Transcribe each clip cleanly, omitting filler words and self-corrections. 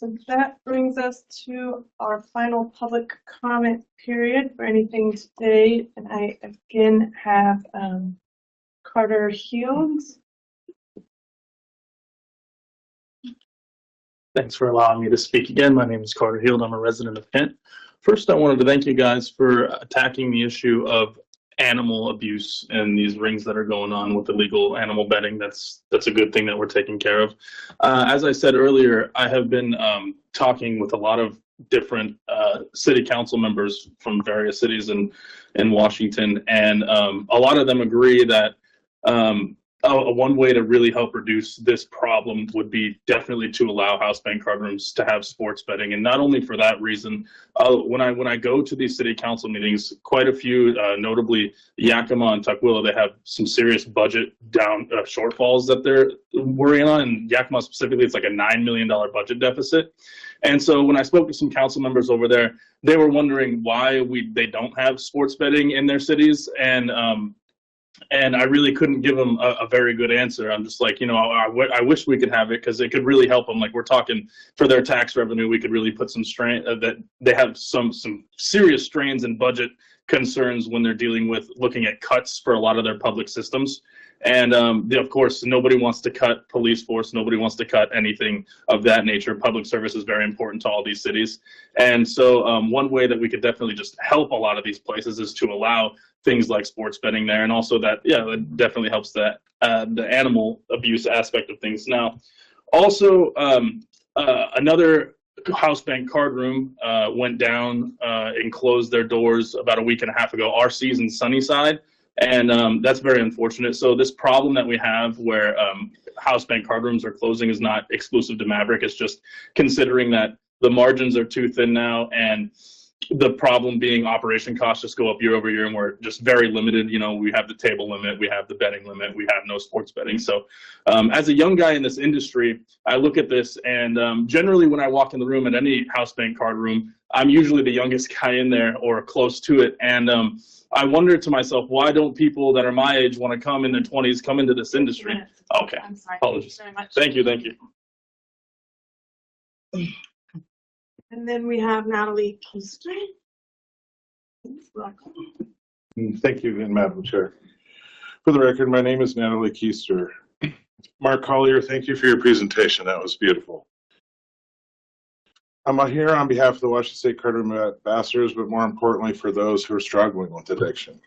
So that brings us to our final public comment period for anything today. And I again have Carter Hughes. Thanks for allowing me to speak again. My name is Carter Heald. I'm a resident of Kent. First, I wanted to thank you guys for attacking the issue of animal abuse and these rings that are going on with illegal animal betting. That's a good thing that we're taking care of. As I said earlier, I have been talking with a lot of different city council members from various cities in Washington, and a lot of them agree that one way to really help reduce this problem would be definitely to allow house bank card rooms to have sports betting. And not only for that reason, when I go to these city council meetings, quite a few, notably Yakima and Tukwila, they have some serious budget shortfalls that they're worrying on. And Yakima specifically, it's like a $9 million budget deficit. And so when I spoke to some council members over there, they were wondering why they don't have sports betting in their cities. And I really couldn't give them a very good answer. I'm just like, I wish we could have it because it could really help them. Like, we're talking for their tax revenue, we could really put some strain that they have some serious strains and budget concerns when they're dealing with looking at cuts for a lot of their public systems. And of course, nobody wants to cut police force. Nobody wants to cut anything of that nature. Public service is very important to all these cities. And so one way that we could definitely just help a lot of these places is to allow things like sports betting there. And also that, it definitely helps that the animal abuse aspect of things. Now, also another house bank card room went down and closed their doors about a week and a half ago, RC's in Sunnyside. And that's very unfortunate. So this problem that we have where house bank card rooms are closing is not exclusive to Maverick. It's just considering that the margins are too thin now, and the problem being operation costs just go up year over year, and we're just very limited. We have the table limit, we have the betting limit, we have no sports betting. So as a young guy in this industry, I look at this, and generally when I walk in the room at any house bank card room, I'm usually the youngest guy in there or close to it. And I wonder to myself, why don't people that are my age want to come in their 20s, come into this industry? Okay, I'm sorry. apologies. Thank you very much. Thank you. And then we have Natalie Keister. Thank you, Madam Chair. For the record, my name is Natalie Keister. Mark Collier, thank you for your presentation. That was beautiful. I'm here on behalf of the Washington State Card Room Ambassadors, but more importantly for those who are struggling with addiction.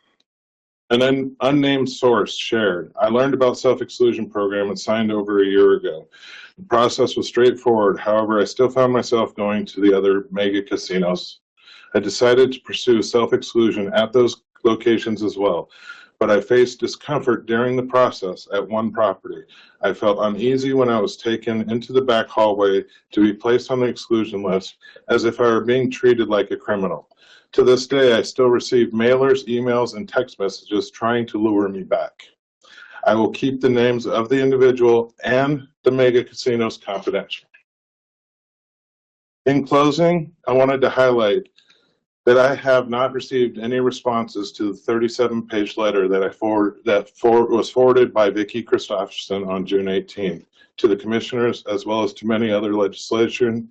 An unnamed source shared, I learned about self-exclusion program and signed over a year ago. The process was straightforward. However, I still found myself going to the other mega casinos. I decided to pursue self-exclusion at those locations as well, but I faced discomfort during the process at one property. I felt uneasy when I was taken into the back hallway to be placed on the exclusion list as if I were being treated like a criminal. To this day, I still receive mailers, emails, and text messages trying to lure me back. I will keep the names of the individual and the mega casinos confidential. In closing, I wanted to highlight that I have not received any responses to the 37-page letter that was forwarded by Vicki Christopherson on June 18th to the commissioners, as well as to many other legislation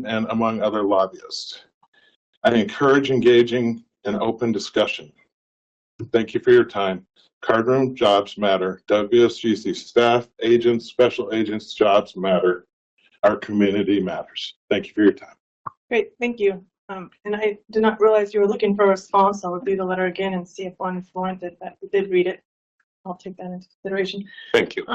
and among other lobbyists. I encourage engaging in open discussion. Thank you for your time. Card room jobs matter. WSGC staff, agents, special agents, jobs matter. Our community matters. Thank you for your time. Great, thank you. And I did not realize you were looking for a response. I'll review the letter again and see if one is warranted, but we did read it. I'll take that into consideration. Thank you.